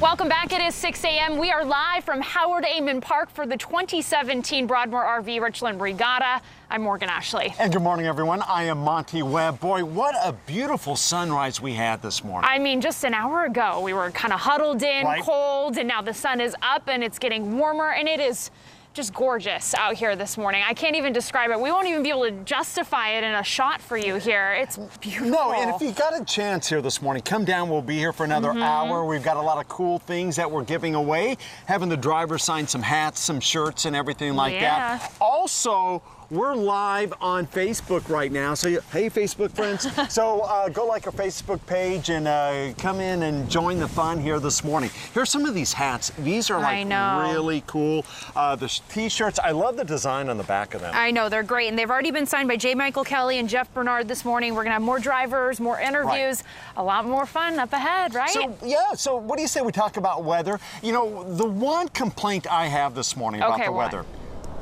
Welcome back. It is 6 a.m. We are live from Howard Amon Park for the 2017 Broadmoor RV Richland Regatta. I'm Morgan Ashley. And good morning, everyone. I am Monty Webb. Boy, what a beautiful sunrise we had this morning. I mean, just an hour ago, we were kind of huddled in, right? Cold, and now the sun is up and it's getting warmer, and it is just gorgeous out here this morning. I can't even describe it. We won't even be able to justify it in a shot for you here. It's beautiful. No, and if you got a chance here this morning, come down. We'll be here for another hour. We've got a lot of cool things that we're giving away. Having the driver sign some hats, some shirts, and everything like that. Also, we're live on Facebook right now. So, hey, Facebook friends. So go like our Facebook page and come in and join the fun here this morning. Here's some of these hats. These are like really cool. The t-shirts, I love the design on the back of them. I know, they're great. And they've already been signed by J. Michael Kelly and Jeff Bernard this morning. We're going to have more drivers, more interviews, a lot more fun up ahead, right? So, yeah, so what do you say we talk about weather? You know, the one complaint I have this morning about the weather.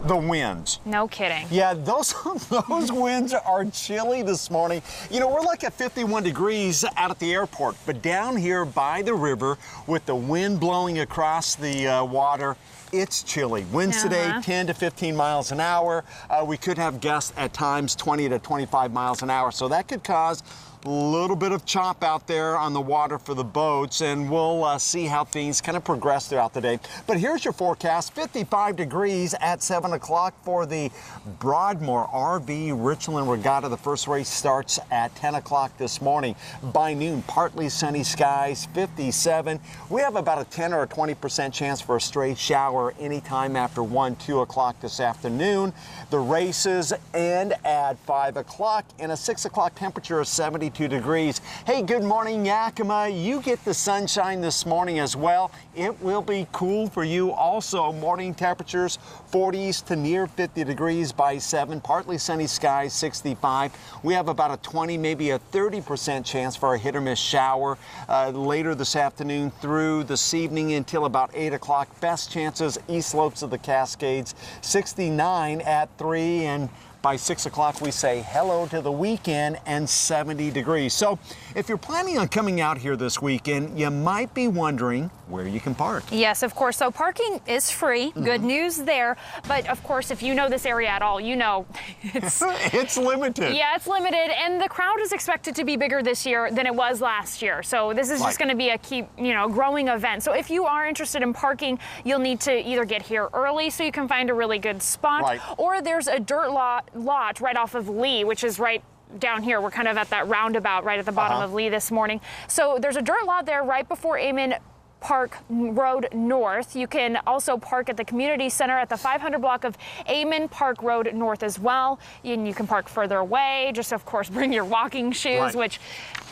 The winds. No kidding. Yeah, those winds are chilly this morning. You know, we're like at 51 degrees out at the airport, but down here by the river with the wind blowing across the water, it's chilly. Winds today 10 to 15 miles an hour. We could have gusts at times 20 to 25 miles an hour, so that could cause a little bit of chop out there on the water for the boats, and we'll see how things kind of progress throughout the day. But here's your forecast: 55 degrees at 7 o'clock for the Broadmoor RV Richland Regatta. The first race starts at 10 o'clock this morning. By noon, partly sunny skies, 57. We have about a 10 or a 20% chance for a stray shower anytime after 1, 2 o'clock this afternoon. The races end at 5 o'clock, and a 6 o'clock temperature of 72 degrees. Hey, good morning, Yakima. You get the sunshine this morning as well. It will be cool for you also. Morning temperatures 40s to near 50 degrees by 7. Partly sunny skies, 65. We have about a 20, maybe a 30% chance for a hit or miss shower later this afternoon through this evening until about 8 o'clock. Best chances east slopes of the Cascades, 69 at 3, and by 6 o'clock, we say hello to the weekend and 70 degrees. So if you're planning on coming out here this weekend, you might be wondering where you can park. Yes, of course. So parking is free. Good news there. But of course, if you know this area at all, you know it's it's limited. Yeah, it's limited, and the crowd is expected to be bigger this year than it was last year. So this is just going to be a growing event. So if you are interested in parking, you'll need to either get here early so you can find a really good spot, or there's a dirt lot right off of Lee, which is right down here. We're kind of at that roundabout right at the bottom of Lee this morning. So there's a dirt lot there right before Amon Park Road North. You can also park at the community center at the 500 block of Amon Park Road North as well. And you can park further away. Just, of course, bring your walking shoes, which,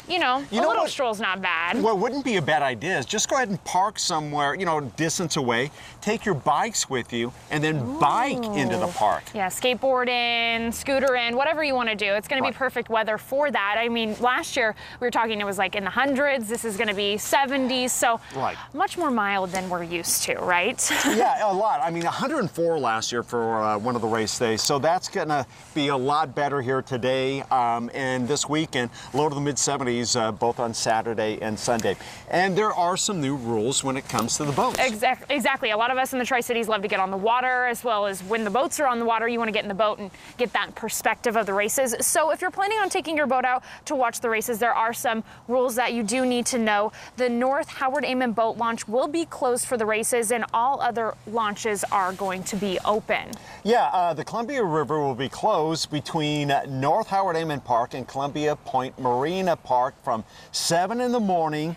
a little stroll's not bad. What wouldn't be a bad idea is just go ahead and park somewhere, distance away. Take your bikes with you and then bike into the park. Yeah, skateboard in, scooter in, whatever you want to do. It's going to be perfect weather for that. I mean, last year we were talking it was like in the hundreds. This is going to be 70s, so much more mild than we're used to, right? Yeah, a lot. I mean, 104 last year for one of the race days, so that's going to be a lot better here today and this weekend. Low to the mid-70s. Both on Saturday and Sunday. And there are some new rules when it comes to the boats. Exactly. A lot of us in the Tri-Cities love to get on the water, as well as when the boats are on the water, you want to get in the boat and get that perspective of the races. So if you're planning on taking your boat out to watch the races, there are some rules that you do need to know. The North Howard Amon boat launch will be closed for the races, and all other launches are going to be open. Yeah, the Columbia River will be closed between North Howard Amon Park and Columbia Point Marina Park from 7 in the morning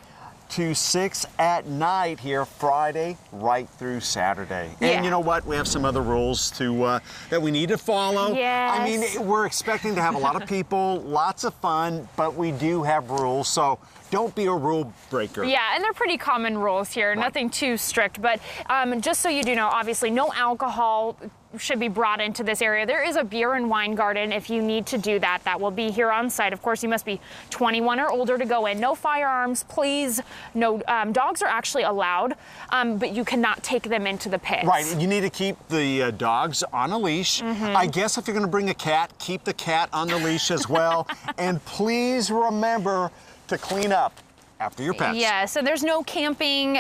to 6 at night here Friday right through Saturday. And you know what? We have some other rules that we need to follow. Yes. I mean, we're expecting to have a lot of people, lots of fun, but we do have rules. So don't be a rule breaker. Yeah, and they're pretty common rules here, nothing too strict. But just so you do know, obviously no alcohol should be brought into this area. There is a beer and wine garden if you need to do that. That will be here on site. Of course, you must be 21 or older to go in. No firearms, please. No, dogs are actually allowed, but you cannot take them into the pits. Right, you need to keep the dogs on a leash. I guess if you're going to bring a cat, keep the cat on the leash as well. And please remember to clean up after your pets. Yeah, so there's no camping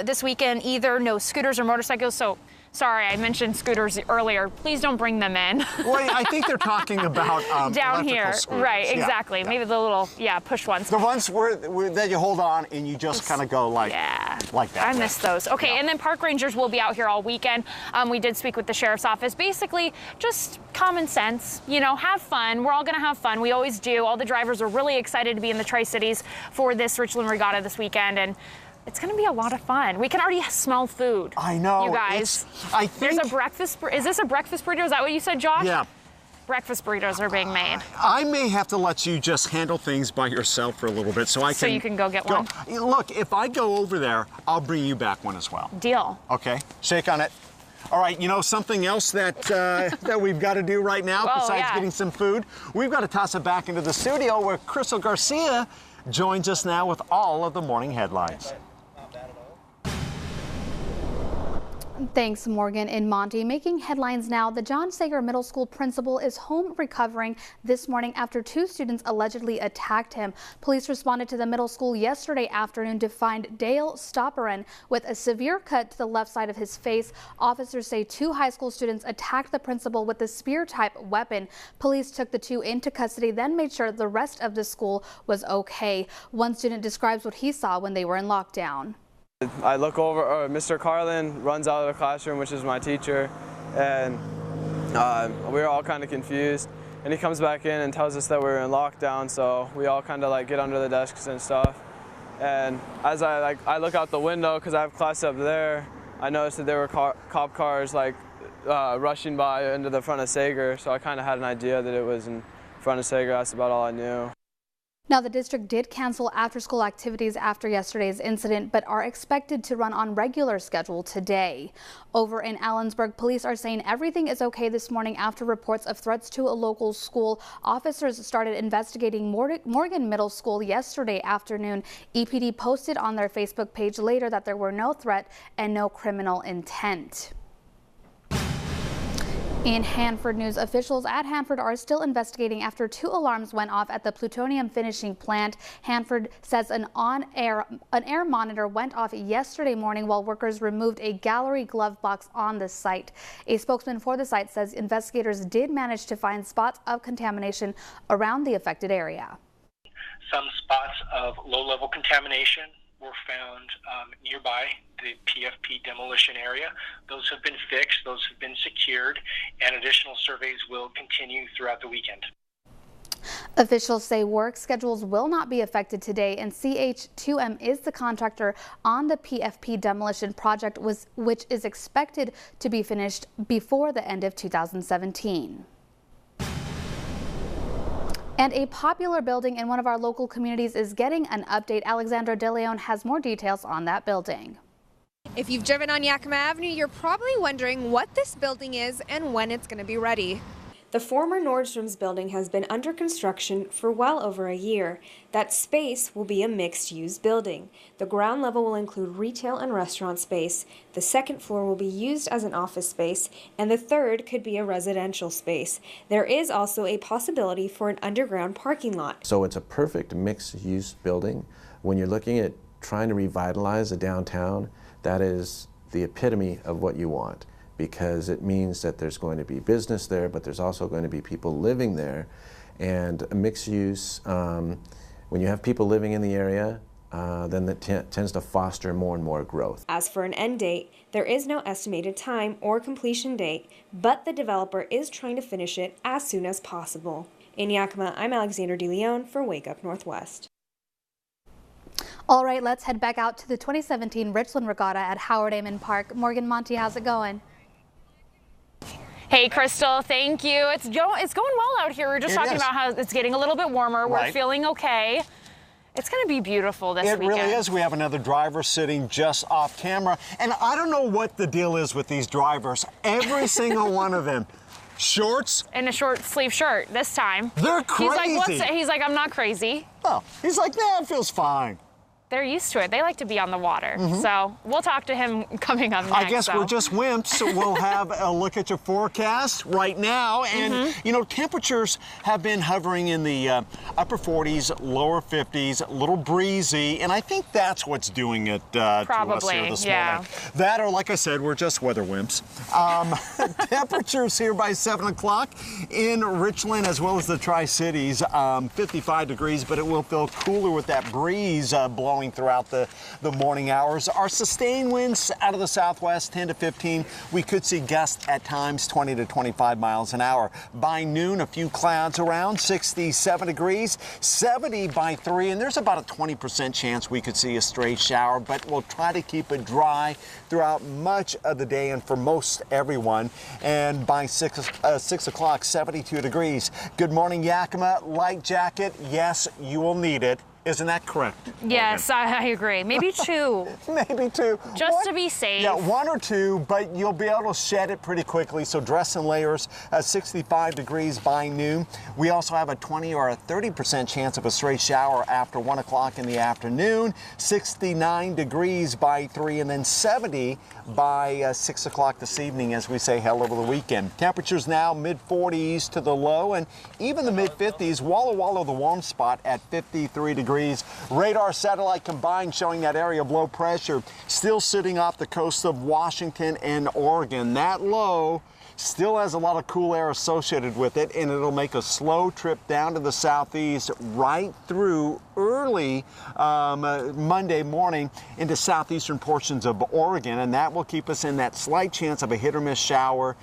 this weekend either, no scooters or motorcycles. So sorry, I mentioned scooters earlier. Please don't bring them in. Well, I think they're talking about down here. scooters. Right, Yeah, exactly. yeah. Maybe the little, push ones. The ones that you hold on and you just kind of go like that. I miss those. Okay, Yeah. and then park rangers will be out here all weekend. We did speak with the sheriff's office. Basically, just common sense, have fun. We're all gonna have fun. We always do. All the drivers are really excited to be in the Tri-Cities for this Richland Regatta this weekend, and it's going to be a lot of fun. We can already smell food. I know. You guys. I think there's a breakfast. Is this a breakfast burrito? Is that what you said, Josh? Yeah. Breakfast burritos are being made. I may have to let you just handle things by yourself for a little bit So you can go get one? Look, if I go over there, I'll bring you back one as well. Deal. Okay, shake on it. All right, something else that that we've got to do right now besides getting some food, we've got to toss it back into the studio where Crystal Garcia joins us now with all of the morning headlines. Thanks, Morgan and Monty. Making headlines now, the John Sager Middle School principal is home recovering this morning after 2 students allegedly attacked him. Police responded to the middle school yesterday afternoon to find Dale Stopperin with a severe cut to the left side of his face. Officers say 2 high school students attacked the principal with a spear-type weapon. Police took the 2 into custody, then made sure the rest of the school was okay. One student describes what he saw when they were in lockdown. I look over, Mr. Carlin runs out of the classroom, which is my teacher, and we were all kind of confused. And he comes back in and tells us that we're in lockdown, so we all kind of like get under the desks and stuff. And as I look out the window, because I have class up there, I noticed that there were cop cars rushing by into the front of Sager, so I kind of had an idea that it was in front of Sager. That's about all I knew. Now, the district did cancel after-school activities after yesterday's incident, but are expected to run on regular schedule today. Over in Allensburg, police are saying everything is okay this morning after reports of threats to a local school. Officers started investigating Morgan Middle School yesterday afternoon. EPD posted on their Facebook page later that there were no threat and no criminal intent. In Hanford news, officials at Hanford are still investigating after 2 alarms went off at the plutonium finishing plant. Hanford says an air monitor went off yesterday morning while workers removed a gallery glove box on the site. A spokesman for the site says investigators did manage to find spots of contamination around the affected area. Some spots of low-level contamination were found nearby the PFP demolition area. Those have been fixed, those have been secured, and additional surveys will continue throughout the weekend. Officials say work schedules will not be affected today, and CH2M is the contractor on the PFP demolition project, which is expected to be finished before the end of 2017. And a popular building in one of our local communities is getting an update. Alexandra De Leon has more details on that building. If you've driven on Yakima Avenue, you're probably wondering what this building is and when it's going to be ready. The former Nordstrom's building has been under construction for well over a year. That space will be a mixed-use building. The ground level will include retail and restaurant space, the second floor will be used as an office space, and the third could be a residential space. There is also a possibility for an underground parking lot. So it's a perfect mixed-use building. When you're looking at trying to revitalize a downtown, that is the epitome of what you want, because it means that there's going to be business there, but there's also going to be people living there. And a mixed use, when you have people living in the area, then that tends to foster more and more growth. As for an end date, there is no estimated time or completion date, but the developer is trying to finish it as soon as possible. In Yakima, I'm Alexandra De Leon for Wake Up Northwest. All right, let's head back out to the 2017 Richland Regatta at Howard Amon Park. Morgan, Monty, how's it going? Hey, Crystal, thank you. It's going well out here. We were just talking about how it's getting a little bit warmer. We're feeling okay. It's going to be beautiful this weekend. It really is. We have another driver sitting just off camera. And I don't know what the deal is with these drivers. Every single one of them. Shorts. And a short sleeve shirt this time. They're crazy. He's like, I'm not crazy. Oh, he's like, nah, it feels fine. They're used to it. They like to be on the water. So we'll talk to him coming up next. I guess we're just wimps. We'll have a look at your forecast right now. And, you know, temperatures have been hovering in the upper 40s, lower 50s, a little breezy. And I think that's what's doing it to us here this morning. That, or like I said, we're just weather wimps. Temperatures here by 7 o'clock in Richland as well as the Tri-Cities, 55 degrees, but it will feel cooler with that breeze blowing throughout the morning hours. Our sustained winds out of the southwest, 10 to 15. We could see gusts at times 20 to 25 miles an hour. By noon, a few clouds around, 67 degrees, 70 by 3, and there's about a 20% chance we could see a stray shower, but we'll try to keep it dry throughout much of the day and for most everyone. And by 6 o'clock, 72 degrees. Good morning, Yakima. Light jacket, yes, you will need it. Isn't that correct? Yes, I agree. Maybe 2. Maybe 2. Just to be safe. Yeah, 1 or 2, but you'll be able to shed it pretty quickly. So dress in layers, 65 degrees by noon. We also have a 20 or a 30% chance of a stray shower after 1 o'clock in the afternoon. 69 degrees by 3, and then 70 by 6 o'clock this evening as we say hello to the weekend. Temperatures now mid-40s to the low, and even the mid-50s. Walla Walla, the warm spot at 53 degrees. Radar, satellite combined showing that area of low pressure still sitting off the coast of Washington and Oregon. That low still has a lot of cool air associated with it, and it'll make a slow trip down to the southeast right through early Monday morning into southeastern portions of Oregon, and that will keep us in that slight chance of a hit or miss shower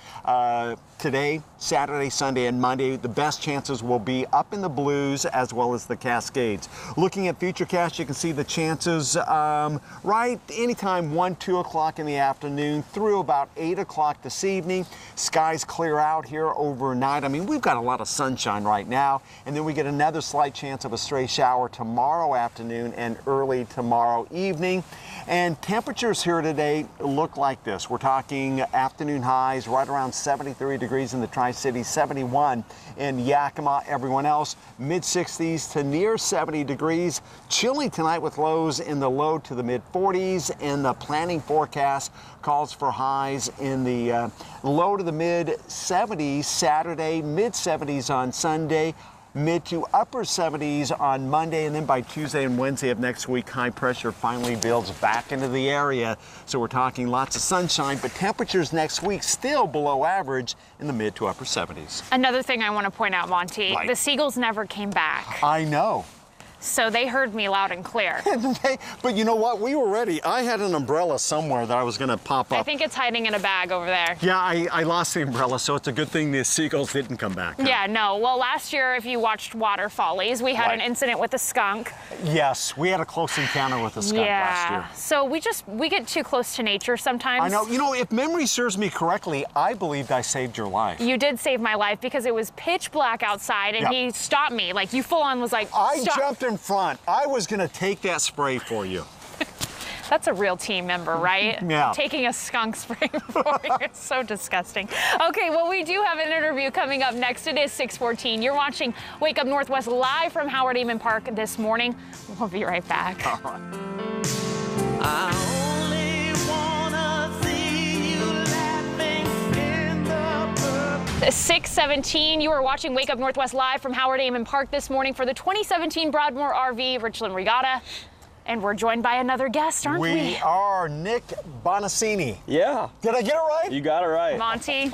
today, Saturday, Sunday, and Monday. The best chances will be up in the Blues as well as the Cascades. Looking at Futurecast, you can see the chances right anytime 1, 2 o'clock in the afternoon through about 8 o'clock this evening. Skies clear out here overnight. I mean, we've got a lot of sunshine right now, and then we get another slight chance of a stray shower tomorrow afternoon and early tomorrow evening. And temperatures here today look like this. We're talking afternoon highs right around 73 degrees in the Tri-Cities, 71 in Yakima. Everyone else, mid-60s to near 70 degrees. Chilly tonight with lows in the low to the mid-40s, and the planning forecast calls for highs in the low to the mid-70s Saturday, mid-70s on Sunday, mid to upper 70s on Monday, and then by Tuesday and Wednesday of next week, high pressure finally builds back into the area. So we're talking lots of sunshine, but temperatures next week still below average in the mid to upper 70s. Another thing I want to point out, Monty, Right. The seagulls never came back. I know. So they heard me loud and clear. But you know what? We were ready. I had an umbrella somewhere that I was going to pop up. I think it's hiding in a bag over there. Yeah, I lost the umbrella, so it's a good thing the seagulls didn't come back. Huh? Yeah, no. Well, last year, if you watched Water Follies, we had an incident with a skunk. Yes, we had a close encounter with a skunk last year. So we get too close to nature sometimes. I know. You know, if memory serves me correctly, I believed I saved your life. You did save my life because it was pitch black outside, and he stopped me. Like, you full on was like, I stop. jumped in front. I was going to take that spray for you. That's a real team member, right? Yeah. Taking a skunk spray for you. It's so disgusting. Okay, well, we do have an interview coming up next. It is 6:14. You're watching Wake Up Northwest live from Howard Amon Park this morning. We'll be right back. All right. I only wanna see you laughing in the 6:17. You are watching Wake Up Northwest live from Howard Amon Park this morning for the 2017 Broadmoor RV Richland Regatta. And we're joined by another guest, aren't we? We are Nick Bonaccini. Yeah. Did I get it right? You got it right. Monty.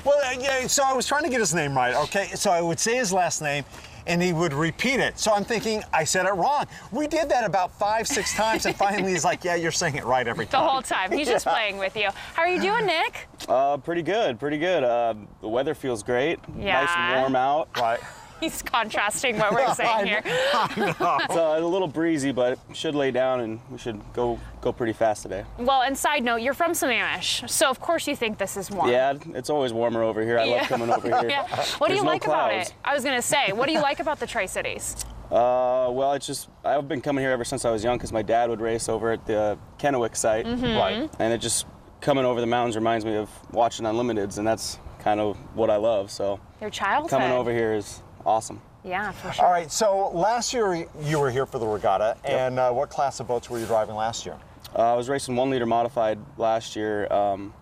Well, yeah, so I was trying to get his name right, okay? So I would say his last name, and he would repeat it. So I'm thinking, I said it wrong. We did that about 5, 6 times, and finally he's like, yeah, you're saying it right every time. The whole time. He's just playing with you. How are you doing, Nick? Pretty good, pretty good. The weather feels great. Yeah. Nice and warm out. Right. He's contrasting what we're saying here. I know. It's a little breezy, but should lay down and we should go pretty fast today. Well, and side note, you're from Sammamish, so of course you think this is warm. Yeah, it's always warmer over here. I love coming over here. Yeah. What do you There's no like about clouds. it? I was going to say, what do you like about the Tri-Cities? Well, it's just, I've been coming here ever since I was young because my dad would race over at the Kennewick site. Right. And it just, coming over the mountains reminds me of watching Unlimiteds, and that's kind of what I love. So Your childhood. coming over here is awesome. Yeah, for sure. All right, so last year you were here for the regatta, and what class of boats were you driving last year? I was racing 1 liter modified last year, and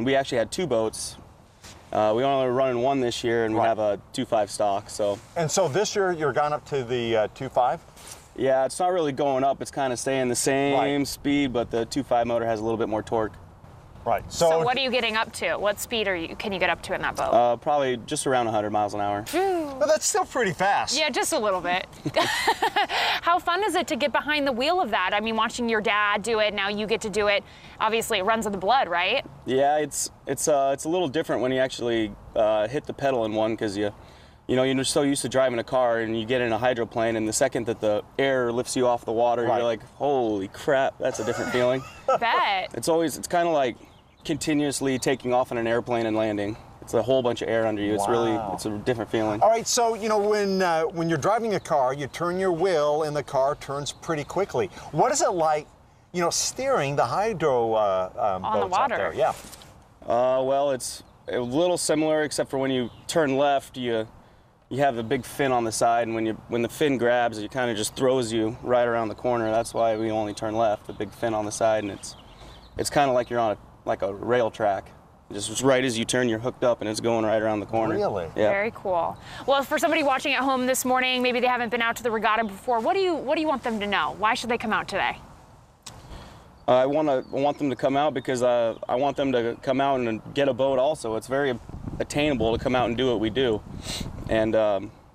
we actually had 2 boats. We only running 1 this year, and we have a 2.5 stock. And so this year you're gone up to the 2.5? Yeah, it's not really going up. It's kind of staying the same speed, but the 2.5 motor has a little bit more torque. Right. So what are you getting up to? What speed can you get up to in that boat? Probably just around 100 miles an hour. But that's still pretty fast. Yeah, just a little bit. How fun is it to get behind the wheel of that? I mean, watching your dad do it, now you get to do it. Obviously, it runs in the blood, right? Yeah, it's a little different when you actually hit the pedal in one, because you're just so used to driving a car, and you get in a hydroplane, and the second that the air lifts you off the water, you're like, holy crap, that's a different feeling. Bet. It's kind of like continuously taking off in an airplane and landing. It's a whole bunch of air under you. Wow. It's a different feeling. All right, so when you're driving a car, you turn your wheel and the car turns pretty quickly. What is it like, steering the hydro on boats the water? out there? Yeah. Well, it's a little similar, except for when you turn left, you have a big fin on the side, and when the fin grabs, it kind of just throws you right around the corner. That's why we only turn left, the big fin on the side, and it's kind of like you're on a rail track. Just right as you turn, you're hooked up, and it's going right around the corner. Really? Yeah. Very cool. Well, for somebody watching at home this morning, maybe they haven't been out to the regatta before, what do you want them to know? Why should they come out today? I want them to come out because I want them to come out and get a boat also. It's very attainable to come out and do what we do. And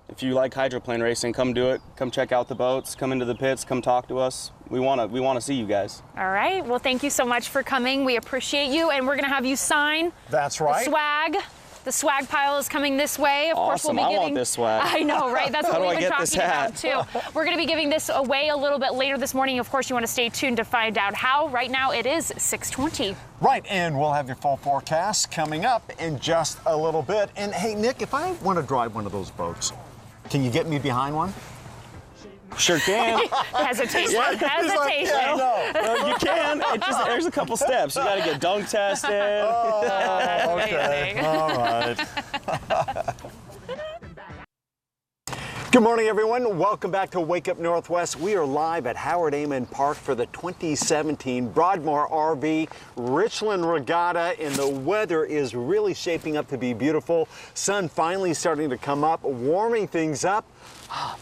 if you like hydroplane racing, come do it. Come check out the boats. Come into the pits. Come talk to us. We want to see you guys. All right. Well, thank you so much for coming. We appreciate you, and we're going to have you sign. That's right. The swag. The swag pile is coming this way. Of course, we'll be giving. I want this swag. I know, right? That's what we've been How do I get this talking about too. We're going to be giving this away a little bit later this morning. Of course, you want to stay tuned to find out how. Right now, it is 6:20. Right, and we'll have your full forecast coming up in just a little bit. And hey, Nick, if I want to drive one of those boats, can you get me behind one? Sure can. Hesitation. Yeah. Hesitation. No, you can. There's a couple steps. You got to get dunk tested. Oh, okay. All right. Good morning, everyone. Welcome back to Wake Up Northwest. We are live at Howard Amon Park for the 2017 Broadmoor RV Richland Regatta, and the weather is really shaping up to be beautiful. Sun finally starting to come up, warming things up.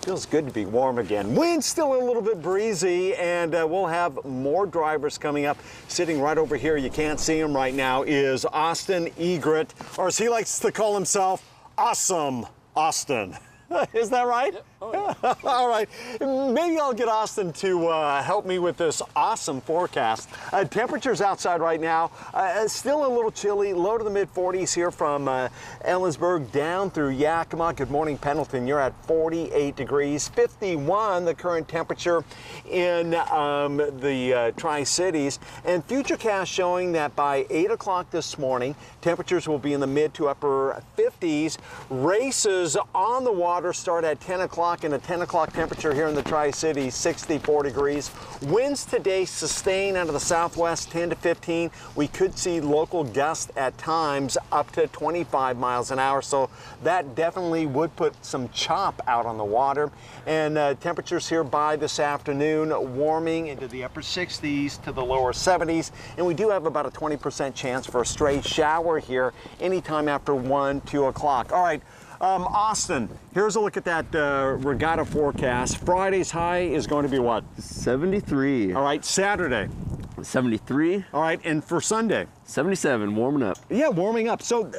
Feels good to be warm again. Wind's still a little bit breezy, and we'll have more drivers coming up. Sitting right over here, you can't see him right now, is Austin Egret, or as he likes to call himself, Awesome Austin. Is that right? Yep. Oh, yeah. All right. Maybe I'll get Austin to help me with this awesome forecast. Temperatures outside right now, still a little chilly, low to the mid-40s here from Ellensburg down through Yakima. Good morning, Pendleton. You're at 48 degrees, 51 the current temperature in the Tri-Cities. And Futurecast showing that by 8 o'clock this morning, temperatures will be in the mid to upper 50s. Races on the water start at 10 o'clock, and a 10 o'clock temperature here in the Tri-Cities, 64 degrees. Winds today sustain out of the southwest, 10 to 15. We could see local gusts at times up to 25 miles an hour, so that definitely would put some chop out on the water. And temperatures here by this afternoon warming into the upper 60s to the lower 70s, and we do have about a 20% chance for a stray shower here anytime after 1, 2 o'clock. All right. Austin, here's a look at that regatta forecast. Friday's high is going to be what? 73. All right, Saturday. 73. All right, and for Sunday? 77, warming up. Yeah, warming up. So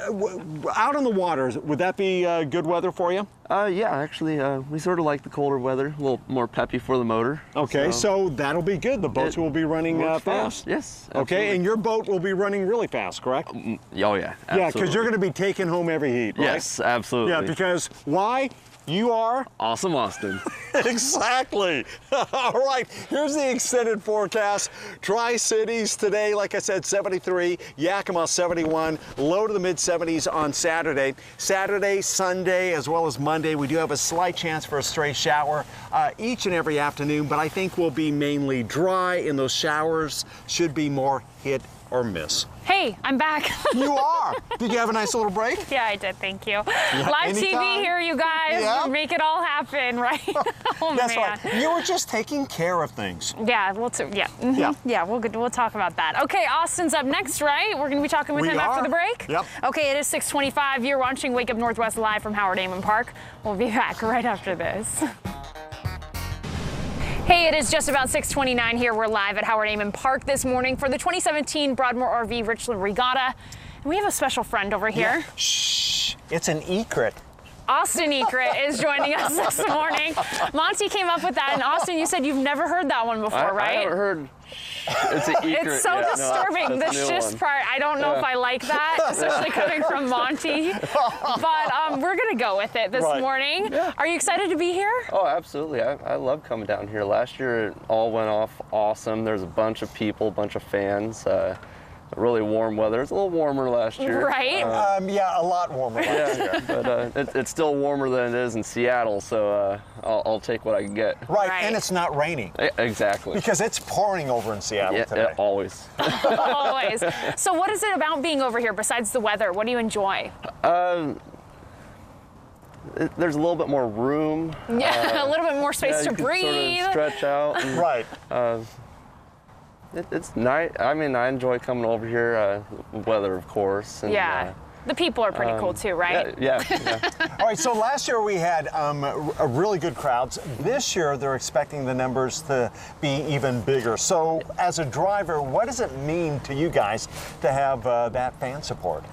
out on the water, would that be good weather for you? Yeah, actually, we sort of like the colder weather, a little more peppy for the motor. Okay, so that'll be good. The boats will be running fast. Yes, absolutely. Okay, and your boat will be running really fast, correct? Oh, yeah, absolutely. Yeah, because you're going to be taking home every heat, right? Yes, absolutely. Yeah, because why? You are? Awesome Austin. Exactly. All right, here's the extended forecast. Tri-Cities today, like I said, 73, Yakima 71, low to the mid-70s on Saturday. Saturday, Sunday, as well as Monday, we do have a slight chance for a stray shower each and every afternoon, but I think we'll be mainly dry, and those showers should be more hit or miss. Hey, I'm back. You are. Did you have a nice little break? Yeah, I did. Thank you. Yeah, Live anytime. TV here, you guys. Yeah. Make it all happen, right? Oh, That's man. right. You were just taking care of things. Yeah, we'll talk about that. Okay, Austin's up next, right? We're going to be talking with him after the break? Yep. Okay, it is 6:25. You're watching Wake Up Northwest live from Howard Amon Park. We'll be back right after this. Hey, it is just about 6:29 here. We're live at Howard Amon Park this morning for the 2017 Broadmoor RV Richland Regatta. And we have a special friend over here. Yeah. Shh, it's an egret. Austin Egret is joining us this morning. Monty came up with that, and Austin, you said you've never heard that one before, right? I haven't heard. It's an egret. It's so yet. disturbing. No, The shish part, I don't know if I like that, especially coming from Monty. But we're going to go with it this morning. Yeah. Are you excited to be here? Oh, absolutely. I love coming down here. Last year, it all went off awesome. There's a bunch of people, a bunch of fans. Really warm weather. It's a little warmer last year. Right? Yeah, a lot warmer last year. But it's still warmer than it is in Seattle, so I'll take what I can get. Right, and it's not raining. Exactly. Because it's pouring over in Seattle today. Yeah, always. Always. So what is it about being over here besides the weather? What do you enjoy? There's a little bit more room. Yeah, a little bit more space to you can breathe. Sort of stretch out. And, right. It's nice. I mean, I enjoy coming over here. Weather, of course. And, the people are pretty cool too, right? Yeah. All right, so last year we had a really good crowds. This year they're expecting the numbers to be even bigger. So as a driver, what does it mean to you guys to have that fan support?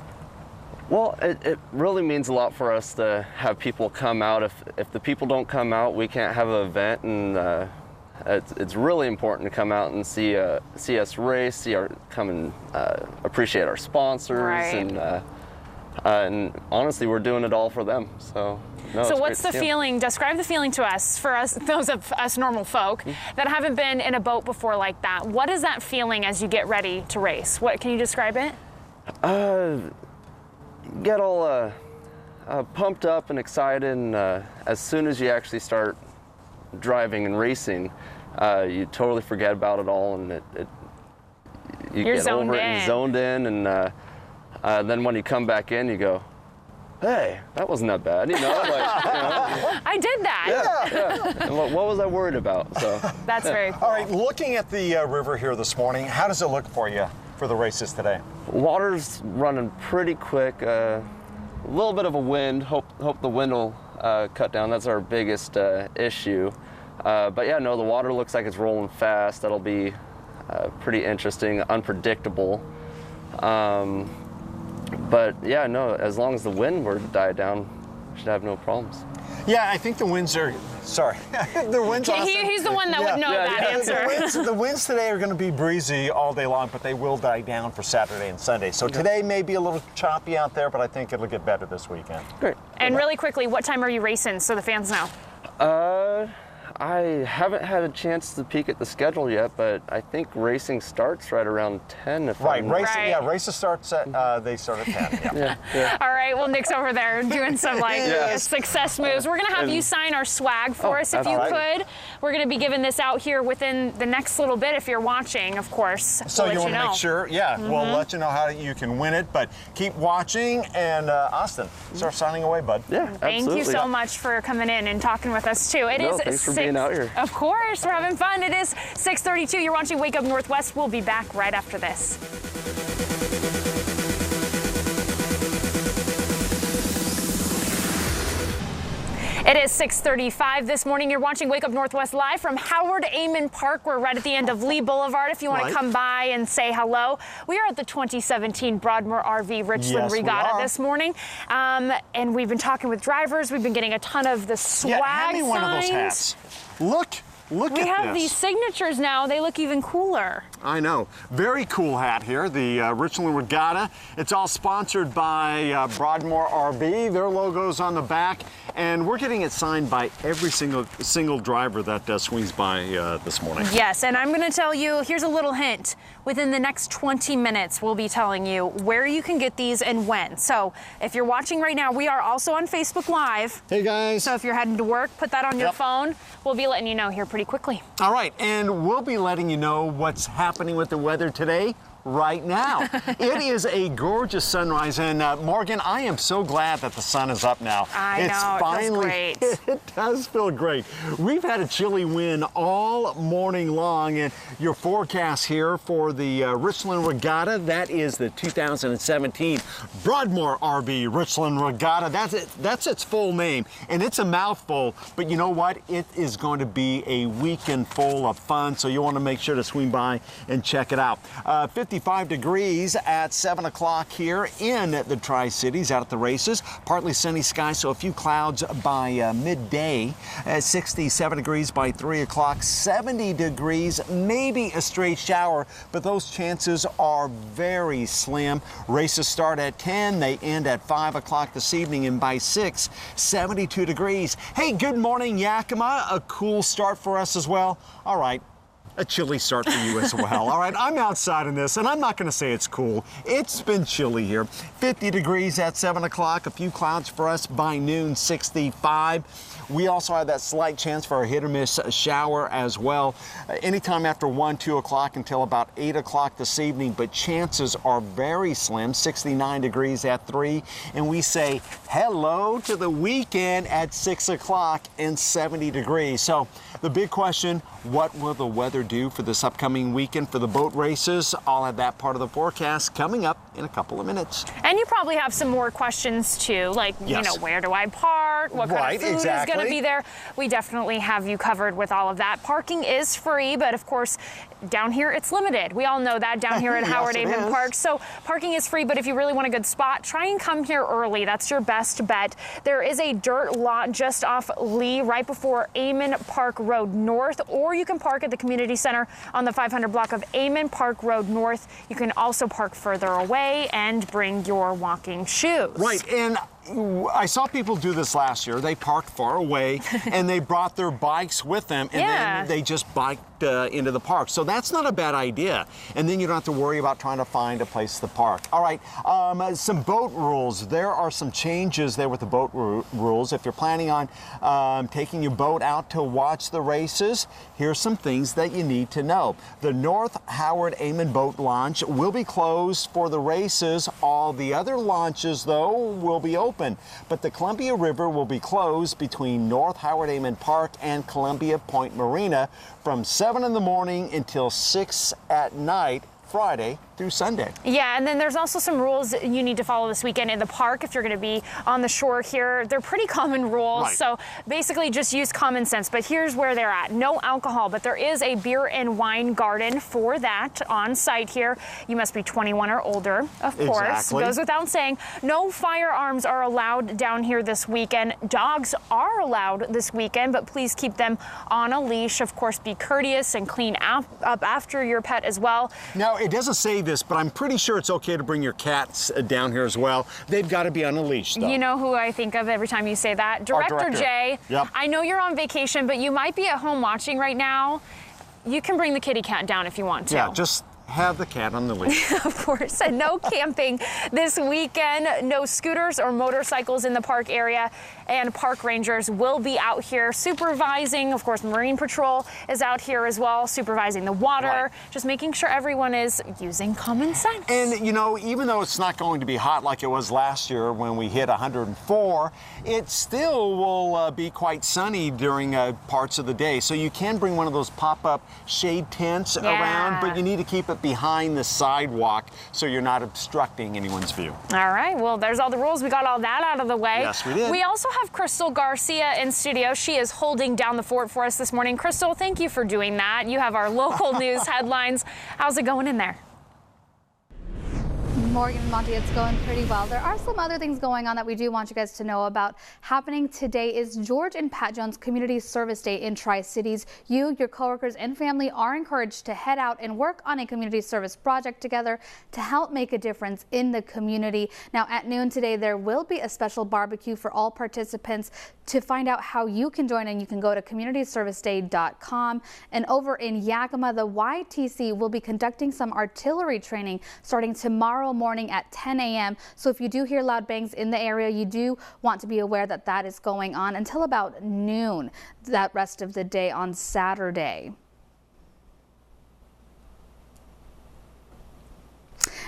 Well, it really means a lot for us to have people come out. If the people don't come out, we can't have an event, and it's really important to come out and see us race, come and appreciate our sponsors, right. And honestly, we're doing it all for them. So what's the feeling? Describe the feeling to us, for us, those of us normal folk that haven't been in a boat before like that. What is that feeling as you get ready to race? What can you describe it? Get all pumped up and excited, and as soon as you actually start driving and racing, you totally forget about it all, and you get over it and zoned in, and then when you come back in, you go, hey, that wasn't that bad, I did that. Yeah. And what was I worried about? So that's very cool. All right, looking at the river here this morning, how does it look for you for the races today? Water's running pretty quick. A little bit of a wind. Hope the wind will cut down. That's our biggest issue. But yeah, no, the water looks like it's rolling fast. That'll be pretty interesting, unpredictable. But yeah, no, as long as the wind were to die down, we should have no problems. Yeah, I think the winds are, sorry, the winds He's the one that would know that answer. The winds today are going to be breezy all day long, but they will die down for Saturday and Sunday. So today may be a little choppy out there, but I think it'll get better this weekend. Great. And really quickly, what time are you racing so the fans know? I haven't had a chance to peek at the schedule yet, but I think racing starts right around 10. Races starts at they start at 10. Yeah. All right, well, Nick's over there doing some success moves. We're gonna have you sign our swag for us if you could. We're gonna be giving this out here within the next little bit if you're watching, of course. So you want to make sure, we'll let you know how you can win it, but keep watching, and Austin, start signing away, bud. Yeah, absolutely. Thank you so much for coming in and talking with us too. Thanks for being out here. Of course, we're having fun. It is 6:32. You're watching Wake Up Northwest. We'll be back right after this. It is 6:35 this morning. You're watching Wake Up Northwest live from Howard Amon Park. We're right at the end of Lee Boulevard. If you want to come by and say hello, we are at the 2017 Broadmoor RV Richland Regatta this morning, and we've been talking with drivers. We've been getting a ton of the swag hand me one of those hats. Look at this. We have these signatures now. They look even cooler. I know. Very cool hat here, the Richland Regatta. It's all sponsored by Broadmoor RV. Their logo's on the back, and we're getting it signed by every single driver that swings by this morning. Yes, and I'm going to tell you, here's a little hint. Within the next 20 minutes, we'll be telling you where you can get these and when. So if you're watching right now, we are also on Facebook Live. Hey, guys. So if you're heading to work, put that on your phone. We'll be letting you know here pretty quickly. All right, and we'll be letting you know what's happening with the weather today right now. It is a gorgeous sunrise, and Morgan, I am so glad that the sun is up now. I know, finally, it feels great. It does feel great. We've had a chilly wind all morning long, and your forecast here for the Richland Regatta, that is the 2017 Broadmoor RV Richland Regatta. That's its full name, and it's a mouthful, but you know what? It is going to be a weekend full of fun, so you want to make sure to swing by and check it out. 55 degrees at 7 o'clock here in the Tri-Cities out at the races. Partly sunny skies, so a few clouds by midday. 67 degrees by 3 o'clock. 70 degrees, maybe a stray shower, but those chances are very slim. Races start at 10, they end at 5 o'clock this evening, and by 6, 72 degrees. Hey, good morning, Yakima. A cool start for us as well. All right. A chilly start for you as well. All right, I'm outside in this, and I'm not going to say it's cool. It's been chilly here. 50 degrees at 7 o'clock. A few clouds for us by noon, 65. We also have that slight chance for a hit or miss shower as well. Anytime after 1, 2 o'clock until about 8 o'clock this evening, but chances are very slim. 69 degrees at 3. And we say hello to the weekend at 6 o'clock and 70 degrees. So the big question, what will the weather do for this upcoming weekend for the boat races? I'll have that part of the forecast coming up in a couple of minutes. And you probably have some more questions too, like, yes, you know, where do I park? What kind of food is going to be there? We definitely have you covered with all of that. Parking is free, but of course, down here it's limited. We all know that down here at Yes, Howard it Amon is. Park. So parking is free, but if you really want a good spot, try and come here early. That's your best bet. There is a dirt lot just off Lee, right before Amon Park Road North, or you can park at the community center on the 500 block of Amon Park Road North. You can also park further away and bring your walking shoes. Right, and I saw people do this last year. They parked far away and they brought their bikes with them, and then they just biked into the park. So that's not a bad idea. And then you don't have to worry about trying to find a place to park. All right, some boat rules. There are some changes there with the boat rules. If you're planning on taking your boat out to watch the races, here's some things that you need to know. The North Howard Amon Boat Launch will be closed for the races. All the other launches, though, will be open. But the Columbia River will be closed between North Howard Amon Park and Columbia Point Marina from 7 in the morning until 6 at night, Friday through Sunday. Yeah, and then there's also some rules you need to follow this weekend in the park if you're going to be on the shore here. They're pretty common rules, right, so basically just use common sense. But here's where they're at. No alcohol, but there is a beer and wine garden for that on site here. You must be 21 or older, of course. Exactly. Goes without saying. No firearms are allowed down here this weekend. Dogs are allowed this weekend, but please keep them on a leash. Of course, be courteous and clean up after your pet as well. Now, it doesn't say this, but I'm pretty sure it's okay to bring your cats down here as well. They've got to be on a leash, though. You know who I think of every time you say that? Director Jay. Yep. I know you're on vacation, but you might be at home watching right now. You can bring the kitty cat down if you want to. Yeah, just have the cat on the leash. Of course. And no camping this weekend. No scooters or motorcycles in the park area. And park rangers will be out here supervising. Of course, Marine Patrol is out here as well, supervising the water. Right. Just making sure everyone is using common sense. And, you know, even though it's not going to be hot like it was last year when we hit 104, it still will be quite sunny during parts of the day. So you can bring one of those pop-up shade tents around, but you need to keep it behind the sidewalk so you're not obstructing anyone's view. All right, well, there's all the rules. We got all that out of the way. Yes, we did. We also have Crystal Garcia in studio. She is holding down the fort for us this morning. Crystal, thank you for doing that. You have our local news headlines. How's it going in there? Morgan and Monty, it's going pretty well. There are some other things going on that we do want you guys to know about. Happening today is George and Pat Jones Community Service Day in Tri-Cities. You, your coworkers, and family are encouraged to head out and work on a community service project together to help make a difference in the community. Now, at noon today, there will be a special barbecue for all participants. To find out how you can join in, you can go to communityserviceday.com. And over in Yakima, the YTC will be conducting some artillery training starting tomorrow morning at 10 a.m. So if you do hear loud bangs in the area, you do want to be aware that that is going on until about noon that rest of the day on Saturday.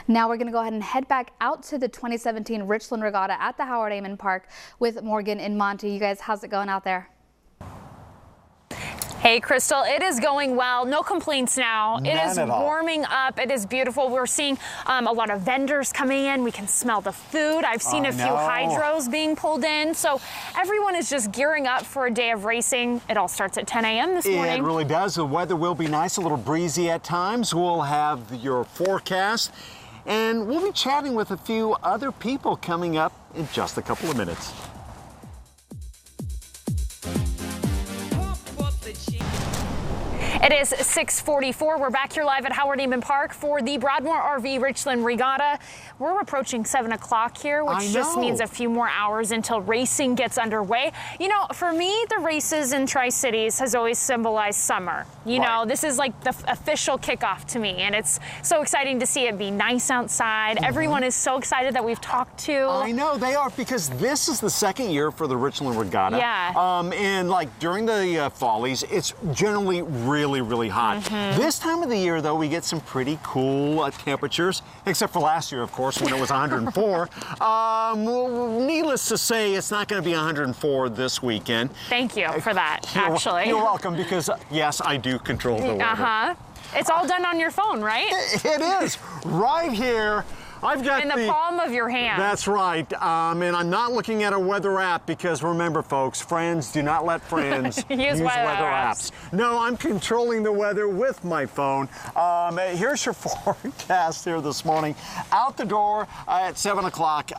Now we're going to go ahead and head back out to the 2017 Richland Regatta at the Howard Amon Park with Morgan and Monty. You guys, how's it going out there? Hey, Crystal, it is going well. No complaints now. It is warming up. It is beautiful. We're seeing a lot of vendors coming in. We can smell the food. I've seen a few hydros being pulled in. So everyone is just gearing up for a day of racing. It all starts at 10 a.m. this morning. It really does. The weather will be nice, a little breezy at times. We'll have your forecast, and we'll be chatting with a few other people coming up in just a couple of minutes. It is 6:44. We're back here live at Howard Amon Park for the Broadmoor RV Richland Regatta. We're approaching 7 o'clock here, which just means a few more hours until racing gets underway. You know, for me, the races in Tri-Cities has always symbolized summer. You know, this is like the official kickoff to me, and it's so exciting to see it be nice outside. Everyone is so excited that we've talked to. I know they are, because this is the second year for the Richland Regatta. Yeah. And like during the follies, it's generally really hot. This time of the year, though, we get some pretty cool temperatures, except for last year, of course, when it was 104. Needless to say, it's not going to be 104 this weekend. Thank you for that, actually. You're welcome, because, yes, I do control the weather. It's all done on your phone, right? It is, right here. I've got in the palm of your hand. That's right. And I'm not looking at a weather app, because remember, folks, friends do not let friends use weather apps. No, I'm controlling the weather with my phone. Here's your forecast here this morning. Out the door at 7 o'clock.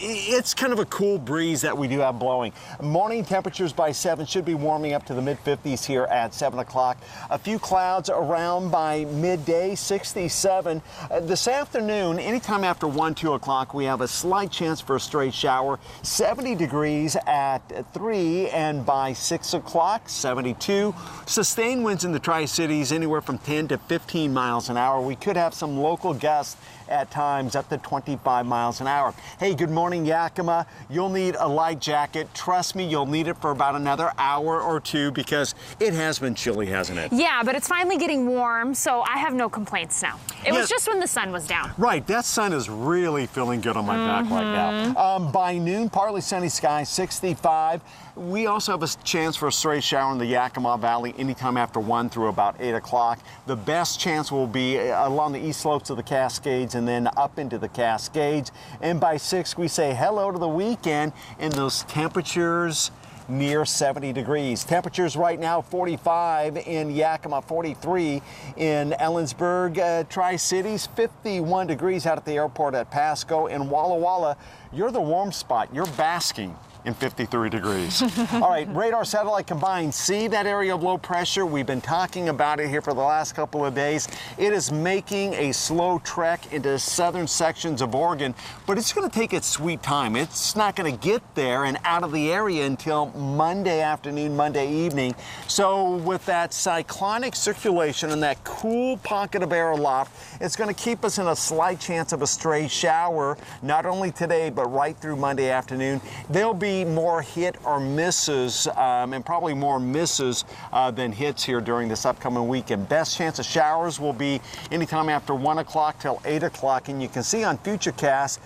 It's kind of a cool breeze that we do have blowing. Morning temperatures by 7 should be warming up to the mid-50s here at 7 o'clock. A few clouds around by midday, 67. This afternoon, anytime after 1, 2 o'clock, we have a slight chance for a stray shower. 70 degrees at 3, and by 6 o'clock, 72. Sustained winds in the Tri-Cities anywhere from 10 to 15 miles an hour. We could have some local gusts at times up to 25 miles an hour. Hey, good morning, Yakima. You'll need a light jacket. Trust me, you'll need it for about another hour or two, because it has been chilly, hasn't it? Yeah, but it's finally getting warm, so I have no complaints now. It was just when the sun was down. Right, that sun is really feeling good on my back right now. By noon, partly sunny skies, 65. We also have a chance for a stray shower in the Yakima Valley anytime after 1 through about 8 o'clock. The best chance will be along the east slopes of the Cascades and then up into the Cascades. And by 6, we say hello to the weekend, and those temperatures near 70 degrees. Temperatures right now 45 in Yakima, 43 in Ellensburg. Tri-Cities, 51 degrees out at the airport at Pasco. In Walla Walla, you're the warm spot. You're basking in 53 degrees. All right, radar satellite combined. See that area of low pressure? We've been talking about it here for the last couple of days. It is making a slow trek into southern sections of Oregon, but it's going to take its sweet time. It's not going to get there and out of the area until Monday afternoon, Monday evening. So with that cyclonic circulation and that cool pocket of air aloft, it's going to keep us in a slight chance of a stray shower, not only today, but right through Monday afternoon. There'll be more hit or misses, and probably more misses than hits here during this upcoming weekend. Best chance of showers will be anytime after 1 o'clock till 8 o'clock, and you can see on Futurecast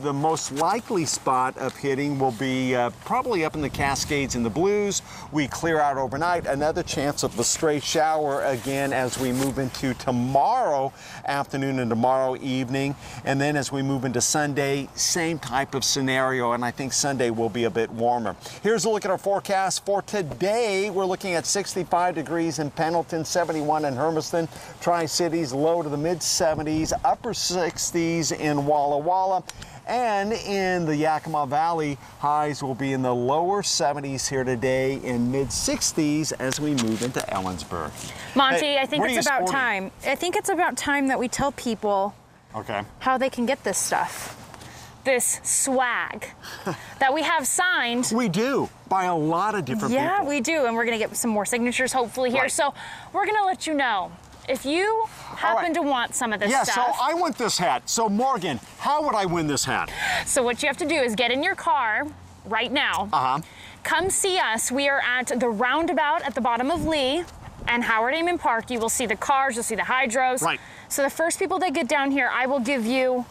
the most likely spot of hitting will be probably up in the Cascades and the Blues. We clear out overnight. Another chance of the stray shower again as we move into tomorrow afternoon and tomorrow evening, and then as we move into Sunday, same type of scenario, and I think Sunday will be a bit warmer. Here's a look at our forecast for today. We're looking at 65 degrees in Pendleton, 71 in Hermiston, Tri-Cities low to the mid-70s, upper 60s in Walla Walla. And in the Yakima Valley, highs will be in the lower 70s here today and mid-60s as we move into Ellensburg. Monty, hey, I think it's about time. I think it's about time that we tell people how they can get this stuff. This swag that we have signed. We do, by a lot of different people. Yeah, we do, and we're going to get some more signatures hopefully here. Right. So we're going to let you know if you happen to want some of this stuff. Yeah, so I want this hat. So Morgan, how would I win this hat? So what you have to do is get in your car right now. Come see us. We are at the roundabout at the bottom of Lee. and Howard Amon Park, you will see the cars, you'll see the hydros. Right. So the first people that get down here, I will give you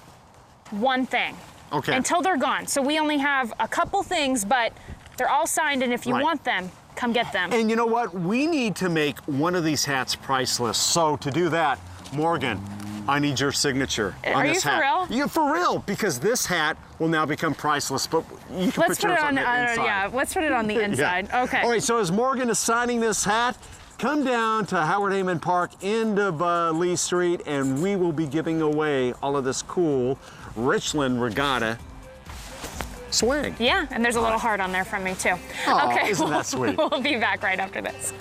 one thing. Okay. Until they're gone. So we only have a couple things, but they're all signed, and if you want them, come get them. And you know what? We need to make one of these hats priceless. So to do that, Morgan, I need your signature on this hat. Are you for real? Yeah, for real, because this hat will now become priceless, but you can Let's put yours on the inside. yeah, let's put it on the inside. Yeah. Okay. All right, so as Morgan is signing this hat, come down to Howard Amon Park, end of Lee Street, and we will be giving away all of this cool Richland Regatta swag. Yeah, and there's a little heart on there from me too. Aw, okay, isn't that sweet? We'll be back right after this.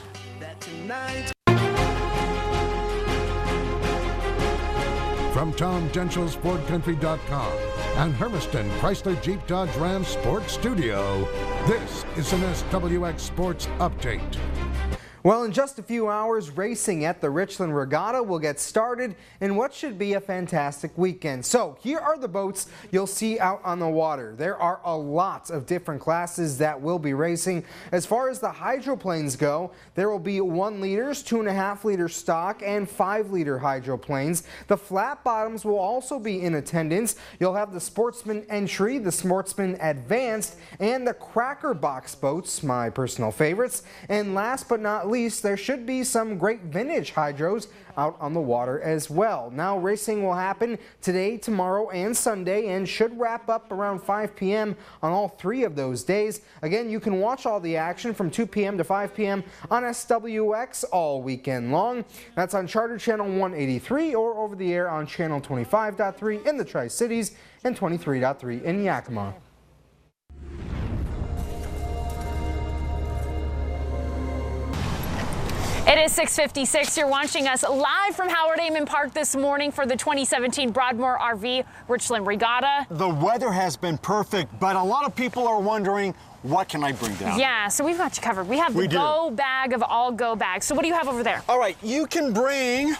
From Tom Denschel's FordCountry.com and Hermiston Chrysler Jeep Dodge Ram Sports Studio, this is an SWX Sports Update. Well, in just a few hours, racing at the Richland Regatta will get started in what should be a fantastic weekend. So here are the boats you'll see out on the water. There are a lot of different classes that will be racing. As far as the hydroplanes go, there will be 1 liters, 2.5 liter stock, and 5 liter hydroplanes. The flat bottoms will also be in attendance. You'll have the Sportsman Entry, the Sportsman Advanced, and the Cracker Box boats, my personal favorites. And last but not least, there should be some great vintage hydros out on the water as well. Now, racing will happen today, tomorrow, and Sunday, and should wrap up around 5 p.m. on all 3 of those days. Again, you can watch all the action from 2 p.m. to 5 p.m. on SWX all weekend long. That's on Charter Channel 183 or over the air on Channel 25.3 in the Tri-Cities and 23.3 in Yakima. It is 6:56. You're watching us live from Howard Amon Park this morning for the 2017 Broadmoor RV Richland Regatta. The weather has been perfect, but a lot of people are wondering, what can I bring down? Yeah, so we've got you covered. We have the go bag of all go bags. So what do you have over there? All right, you can bring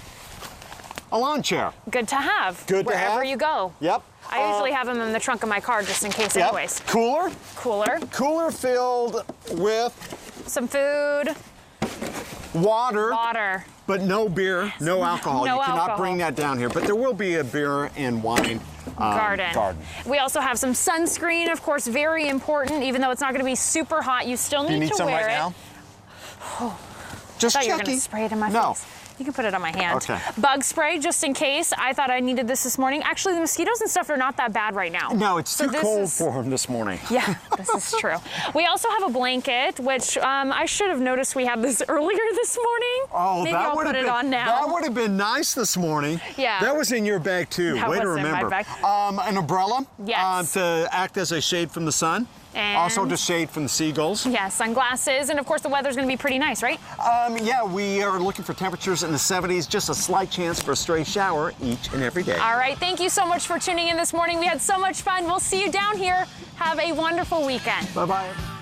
a lawn chair. Good to have. Good to have. Wherever you go. Yep. I usually have them in the trunk of my car just in case anyways. Cooler. Cooler. Cooler filled with some food. Water. Water. But no beer, no alcohol. No you cannot alcohol. bring that down here. But there will be a beer and wine garden. We also have some sunscreen, of course, very important. Even though it's not going to be super hot, you still need, to some wear right it. Now? Oh, just I thought you were checking. going to spray it in my face. You can put it on my hand. Okay. Bug spray, just in case. I thought I needed this morning. Actually, the mosquitoes and stuff are not that bad right now. No, it's too cold for them this morning. Yeah, this is true. We also have a blanket, which I should have noticed we had this earlier this morning. Oh, maybe that I'll would put have it been, on now. That would have been nice this morning. Yeah. That was in your bag too. That Way to was in my remember. bag. An umbrella. Yes. To act as a shade from the sun. And also to shade from the seagulls. Yeah, sunglasses, and of course the weather's going to be pretty nice, right? Yeah, we are looking for temperatures in the 70s, just a slight chance for a stray shower each and every day. All right, thank you so much for tuning in this morning. We had so much fun. We'll see you down here. Have a wonderful weekend. Bye-bye.